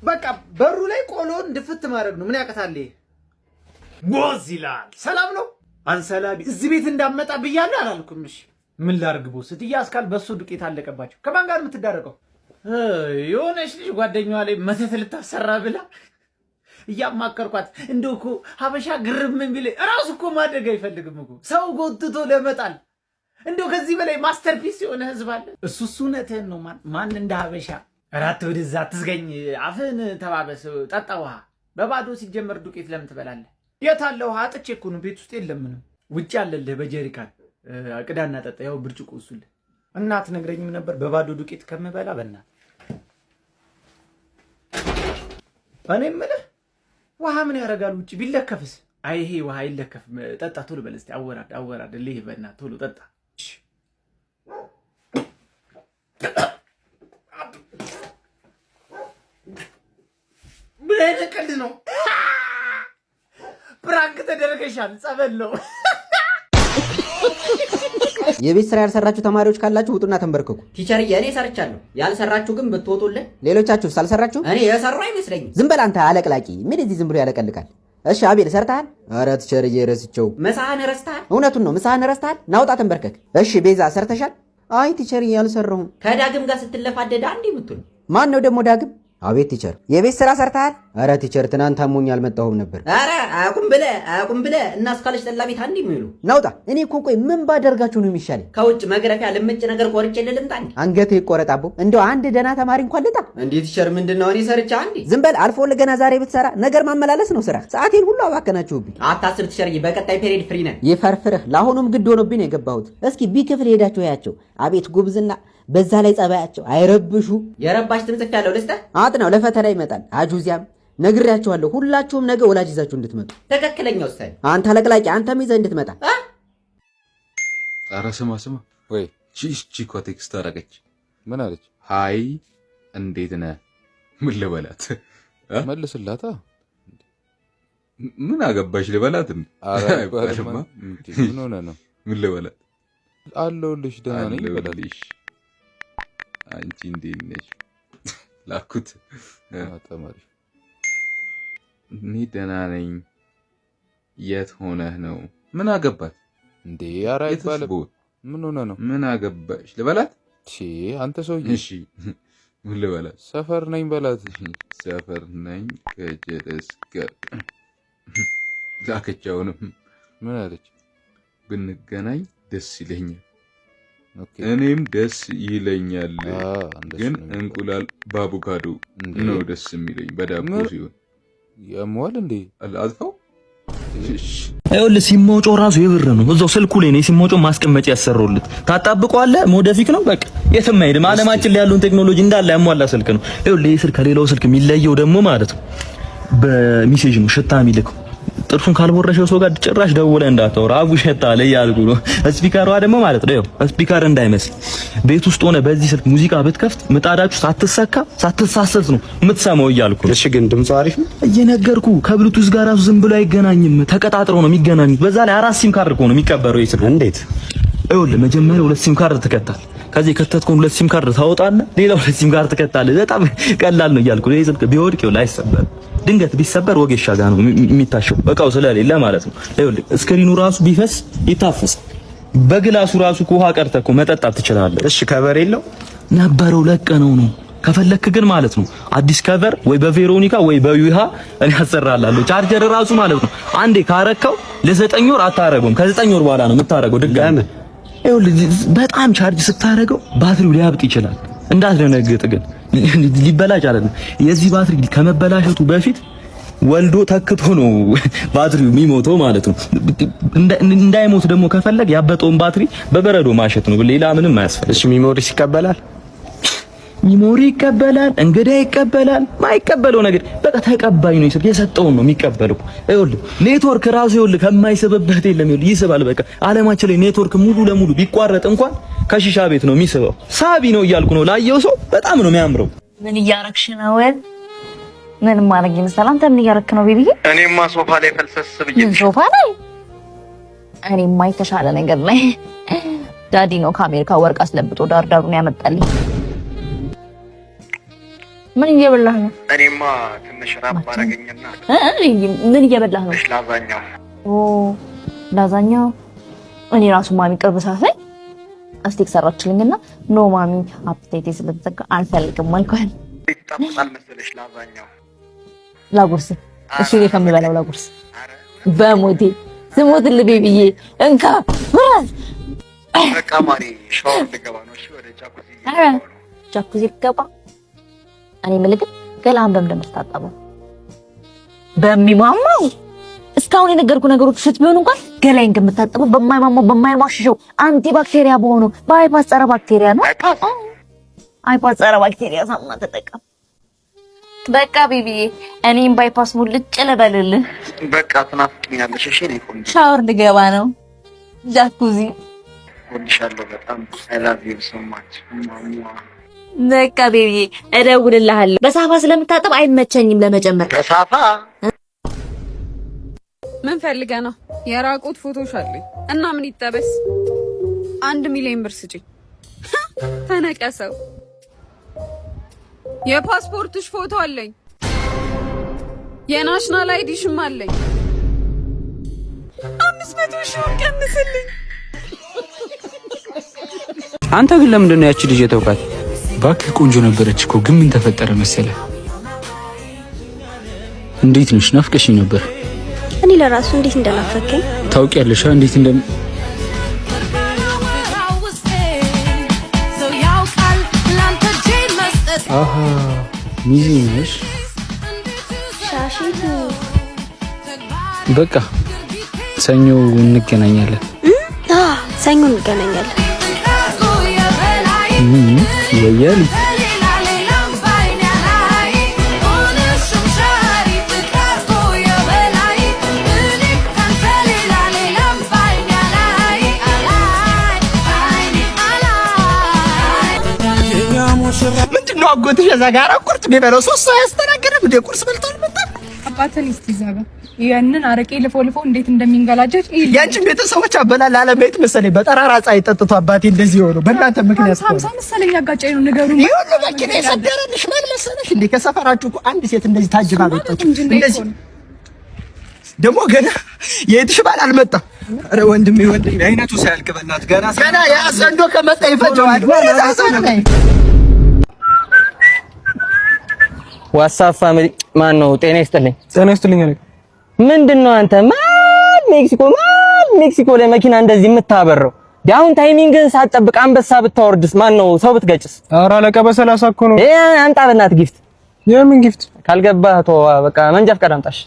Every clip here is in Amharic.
በቃ በሩ ላይ ቆሎን ድፍት ማድረግ ነው። ምን ያቀታል? ቦዝ ይላል። ሰላም ነው አንሰላቢ። እዚህ ቤት እንዳመጣ ብያለሁ አላልኩም? እሺ ምን ላርግ ቦስ? እትያስካል በሱ ዱቄት አለቀባቸው። ከማን ጋር የምትዳረቀው? የሆነች ልጅ ጓደኛዋ ላይ መተት ልታሰራ ብላ እያማከርኳት። እንደው እኮ ሀበሻ ግርም የሚል እራሱ እኮ ማደግ አይፈልግም እኮ ሰው ጎትቶ ለመጣል። እንደው ከዚህ በላይ ማስተርፒስ የሆነ ህዝብ አለ? እሱ እውነትህን ነው። ማን እንደ ሀበሻ? እራት ወደዛ ትዝገኝ። አፍህን ተባበስ። ጠጣ ውሃ። በባዶ ሲጀመር ዱቄት ለምን ትበላለህ? የት አለ ውሃ? አጥቼ እኮ ነው። ቤት ውስጥ የለም ምንም። ውጭ አለልህ በጀሪካን ቅዳና ጠጣ። ያው ብርጭቆ እሱልህ። እናት ነግረኝም ነበር በባዶ ዱቄት ከምበላ በእናት። እኔ የምልህ ውሃ ምን ያደርጋል ውጭ ቢለከፍስ? አይ ይሄ ውሃ አይለከፍም። ጠጣ ቶሎ በል እስኪ። አወራድ ልህ በእናት ቶሎ ጠጣ። ምን ቀልድ ነው? ፕራንክ ተደረገሻል። ጸበል ነው። የቤት ስራ ያልሰራችሁ ተማሪዎች ካላችሁ ውጡና ተንበርከኩ። ቲቸርዬ እኔ ሰርቻለሁ። ያልሰራችሁ ግን ብትወጡልን። ሌሎቻችሁ ሳልሰራችሁ? እኔ የሰራው አይመስለኝም። ዝም በል አንተ አለቅላቂ። ምን እዚህ ዝም ብሎ ያለቀልቃል? እሺ አቤል ሰርተሃል? ኧረ ቲቸርዬ ረስቸው። ምሳህን ረስተሃል? እውነቱን ነው ምሳህን ረስተሃል። ናውጣ ተንበርከክ። እሺ ቤዛ ሰርተሻል? አይ ቲቸርዬ አልሰራሁም። ከዳግም ጋር ስትለፋደድ አንዴ የምትሉ ማን ነው ደግሞ ዳግም? አቤት ቲቸር። የቤት ስራ ሰርተሃል? ኧረ ቲቸር ትናንት አሞኝ አልመጣሁም ነበር። ኧረ አቁም ብለህ እና እስካለች ጠላ ቤት አንዴ የሚሉ ናውጣ። እኔ እኮ ቆይ ምን ባደርጋችሁ ነው የሚሻለኝ? ከውጭ መግረፊያ ልምጭ ነገር ቆርጬ ልምጣ። አንገቴ ይቆረጣቦ። እንደው አንድ ደህና ተማሪ እንኳን ልጣ። እንዴ ቲቸር ምንድነው? እኔ ሰርቻ አንዴ። ዝም በል አልፎልህ። ገና ዛሬ ብትሰራ ነገር ማመላለስ ነው ስራ። ሰዓቴን ሁሉ አባከናችሁብኝ። አታስብ ቲቸርዬ፣ በቀጣይ ፔሪድ ፍሪ ነን። ይፈርፍርህ። ለአሁኑም ግድ ሆኖብኝ ነው የገባሁት። እስኪ ቢክፍል ሄዳችሁ ያቸው። አቤት ጉብዝና፣ በዛ ላይ ጸባያቸው አይረብሹ። የረባሽ ትምጽፍ ያለው ልስተ አጥናው ለፈተና ይመጣል። አጁዚያም ነግሬያችኋለሁ። ሁላችሁም ነገ ወላጅ ይዛችሁ እንድትመጡ። ትክክለኛው ስታይ አንተ ለቅላቂ፣ አንተም ይዘህ እንድትመጣ። ኧረ ስማ ወይ ቺኮ ቴክስት አደረገች። ምን አለች? ሃይ እንዴት ነህ? ምን ልበላት? መልስላታ። ምን አገባሽ ልበላት? ምን ሆነ ነው? ምን ልበላት? አለሁልሽ ደህና ነኝ ልበላልሽ። አንቺ እንዴት ነሽ? ላኩት ተማሪ። እኔ ደህና ነኝ። የት ሆነህ ነው? ምን አገባት እንዴ? ኧረ አይባልም። ምን ሆነ ነው? ምን አገባሽ ልበላት? አንተ ሰውዬ። እሺ ምን ልበላት? ሰፈር ነኝ በላት። ሰፈር ነኝ ከጀለስ ጋር ላከች። አሁንም ምን አለች? ብንገናኝ ደስ ይለኛል። እኔም ደስ ይለኛል። ግን እንቁላል በአቮካዶ ነው ደስ የሚለኝ፣ በዳቦ ሲሆን። ያሟል እንዴ? አጥፋው። ይኸውልህ ሲሞጮ ራሱ የብር ነው። እዛው ስልኩ ላይ ነው ሲሞጮ ማስቀመጫ ያሰሩልት። ታጣብቀዋለህ። ሞደፊክ ነው በቃ የትም አይሄድም። ዓለማችን ላይ ያለውን ቴክኖሎጂ እንዳለ ያሟላ ስልክ ነው። ይኸውልህ ይህ ስልክ ከሌላው ስልክ የሚለየው ደግሞ ማለት ነው በሜሴጅ ነው ሽታ የሚልከው። ጥርሱን ካልቦረሸው ሰው ጋር ጭራሽ ደውለህ እንዳታወራ አቡ ሸታለ እያልኩ ነው። ስፒከሯ ደግሞ ማለት ነው ስፒከር እንዳይመስል ቤት ውስጥ ሆነ በዚህ ስልክ ሙዚቃ ብትከፍት ምጣዳችሁ ሳትሰካ ሳትሳሰት ነው የምትሰማው እያልኩ ነው። እሺ ግን ድምፁ አሪፍ ነው እየነገርኩ። ከብሉቱዝ ጋር ራሱ ዝም ብሎ አይገናኝም፣ ተቀጣጥሮ ነው የሚገናኙት። በዛ ላይ 4 ሲም ካርድ እኮ ነው የሚቀበረው ይሄ ስልክ። እንዴት? ይኸውልህ መጀመሪያ 2 ሲም ካርድ ትከታል። ከዚህ ከተትከው 2 ሲም ካርድ ታወጣለህ፣ ሌላ 2 ሲም ካርድ ትከታለህ። በጣም ቀላል ነው እያልኩ ይሄ ስልክ ቢወድቅ ይኸውልህ አይሰበርም። ድንገት ቢሰበር ወጌሻ ጋር ነው የሚታሸው፣ እቃው ስለሌለ ማለት ነው። ይኸውልህ ስክሪኑ ራሱ ቢፈስ ይታፈስ። በግላሱ ራሱ ውሃ ቀርተህ እኮ መጠጣት ትችላለህ። እሺ ከቨር የለው ነበረው ለቀነው ነው። ከፈለክ ግን ማለት ነው አዲስ ከቨር ወይ በቬሮኒካ ወይ በዩሃ እኔ አሰራላለሁ። ቻርጀር ራሱ ማለት ነው አንዴ ካረከው ለ9 ወር አታረገውም። ከ9 ወር በኋላ ነው የምታረገው ድጋሚ። ይኸውልህ በጣም ቻርጅ ስታረገው ባትሪው ሊያብጥ ይችላል። እንዳትደነግጥ ግን ሊበላሽ አይደለም። የዚህ ባትሪ ከመበላሸቱ በፊት ወልዶ ተክቶ ነው ባትሪው የሚሞተው ማለት ነው። እንዳይሞት ደግሞ ከፈለግ ያበጠውን ባትሪ በበረዶ ማሸት ነው። ሌላ ምንም አያስፈልግም። እሺ ሚሞሪስ ይቀበላል? ሚሞሪ ይቀበላል፣ እንግዳ ይቀበላል። ማይቀበለው ነገር በቃ ተቀባይ ነው። የሰጠውን ነው የሚቀበለው። ይኸውልህ ኔትወርክ ራሱ ይኸውልህ ከማይስብበት የለም። ይኸውልህ ይስባል። በቃ ዓለማችን ላይ ኔትወርክ ሙሉ ለሙሉ ቢቋረጥ እንኳን ከሺሻ ቤት ነው የሚስበው። ሳቢ ነው እያልኩ ነው። ላየው ሰው በጣም ነው የሚያምረው። ምን እያረክሽ ነው? ምን ማድረግ ይመስላል? አንተ ምን እያረክ ነው ቤቢዬ? እኔማ ሶፋ ላይ ፈልሰስ ብዬ። ሶፋ ላይ? እኔማ የተሻለ ነገር ላይ ዳዲ ነው ከአሜሪካ ወርቅ አስለብጦ ዳርዳሩን ያመጣልኝ። ምን እየበላህ ነው? እኔማ ትንሽ ራብ አደረገኝና ምን እየበላህ ነው? ላዛኛው። ኦ ላዛኛው። እኔ ራሱ ማሚ ቅርብ ሰዓት ላይ አስቲክ ሰራችልኝና ኖ ማሚ አፕታይቴ ስለተዘጋ አልፈልግም አልኳት። ይጣፍጣል መሰለሽ ላዛኛው? ላጉርስ። እሺ እኔ ከምበላው ላጉርስ። በሞቴ ስሞትልህ ቤቢዬ እንካ ወራስ። በቃ ማሪ ሻወር ልገባ ነው። እሺ ወደ ጃኩዚ ጃኩዚ ልገባ። እኔ የምልህ ግን ገላህን በምን እንደምትታጠበው በሚማማው እስካሁን የነገርኩህ ነገሮች ውሸት ቢሆኑ እንኳን ገላዬን ከምታጠበው በማይማማው በማይሟሽሸው አንቲ ባክቴሪያ በሆነው በአይፓስ ጸረ ባክቴሪያ ነው። አይፓስ ጸረ ባክቴሪያ ሳሙና ተጠቀም። በቃ ቤቢዬ እኔም ባይፓስ ሙልጭ ልበልልህ። በቃ ትናፍቂኛለሽ። እሺ እኔ ቆንጆ ሻወር ልገባ ነው። ጃኩዚ ወድሻለሁ በጣም I love you so much። በቃ ቤቢዬ እደውልልሃለሁ። በሳፋ ስለምታጠብ አይመቸኝም ለመጨመር። በሳፋ ምን ፈልገህ ነው? የራቁት ፎቶሽ አለኝ እና ምን ይጠበስ? 1 ሚሊዮን ብር ስጪኝ። ተነቀሰው። የፓስፖርትሽ ፎቶ አለኝ። የናሽናል አይዲሽም አለኝ። 500 ሺህ ቀንስልኝ። አንተ ግን ለምንድን ነው ያቺ ልጅ የተውካት? እባክህ ቆንጆ ነበረች እኮ ግን ምን ተፈጠረ መሰለህ? እንዴት ነሽ? ናፍቀሽኝ ነበር። እኔ ለራሱ እንዴት እንደናፈከኝ ታውቂያለሽ እንዴት እንደ አሃ ሚዜ ነሽ? ሻሺቱ በቃ ሰኞ እንገናኛለን። ሰኞ እንገናኛለን። ወያሊ ምንድነው አጎትሽ እዛ ጋር ቁርጥ ቢበለው 3 ሰው ያስተናገደም እንደ ቁርስ በልቶ አልመጣም። አባቴን እስቲ ዘጋ። ያንን አረቄ ልፎልፎ እንዴት እንደሚንገላጀት ያንቺን ቤተሰቦች አበላል አለበት መሰለኝ። በጠራራ ፀሐይ ጠጥቶ አባቴ እንደዚህ ሆኖ በእናንተ ምክንያት ነው። ሳምሳ መሰለኝ አጋጫይ ነው ነገሩ። ይሁን መኪና የሰደረልሽ ማን መሰለሽ እንዴ? ከሰፈራችሁ እኮ አንድ ሴት እንደዚህ ታጅባ መጣች። እንደዚህ ደግሞ ገና የእህትሽ ባል አልመጣም። ኧረ ወንድሜ አይነቱ ሳያልቅ በእናትህ ገና ያሰንዶ ከመጣ ይፈጀዋል። ዋትስአፕ ፋሚሊ ማን ነው? ጤና ይስጥልኝ። ጤና ይስጥልኝ አለ። ምንድነው አንተ ማን ሜክሲኮ ላይ መኪና እንደዚህ የምታበረው? ዳውን ታይሚንግን ሳትጠብቅ አንበሳ ብታወርድስ? ማን ነው ሰው ብትገጭስ? ኧረ አለቃ በ30 እኮ ነው። አንጣ በእናትህ ጊፍት። የምን ጊፍት? ካልገባህ ተው በቃ መንጃ ፈቃድ አምጣሽ።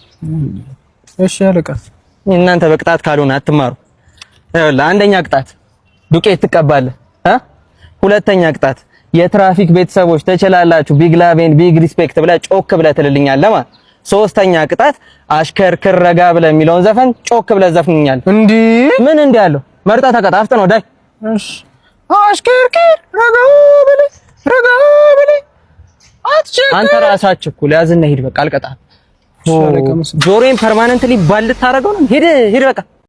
እሺ አለቃ። እናንተ በቅጣት ካልሆነ አትማሩ። ይኸውልህ አንደኛ ቅጣት ዱቄት ትቀባለህ። ሁለተኛ ቅጣት የትራፊክ ቤተሰቦች ተችላላችሁ ቢግ ላቭ ኤንድ ቢግ ሪስፔክት ብለህ ጮክ ብለህ ትልልኛለህ ማለት። ሶስተኛ ቅጣት አሽከርክር ረጋ ብለህ የሚለውን ዘፈን ጮክ ብለህ ዘፍንኛል። እንዴ ምን እንዴ ያለው መርጣ ተቀጣፍጥ ነው ዳይ። እሺ አሽከርክር ረጋ ብለህ አንተ ራስህ አትቸኩል፣ ያዝና ሂድ በቃ አልቀጣህም። ጆሮዬን ፐርማነንትሊ ባል ልታረገው ነው። ሂድ በቃ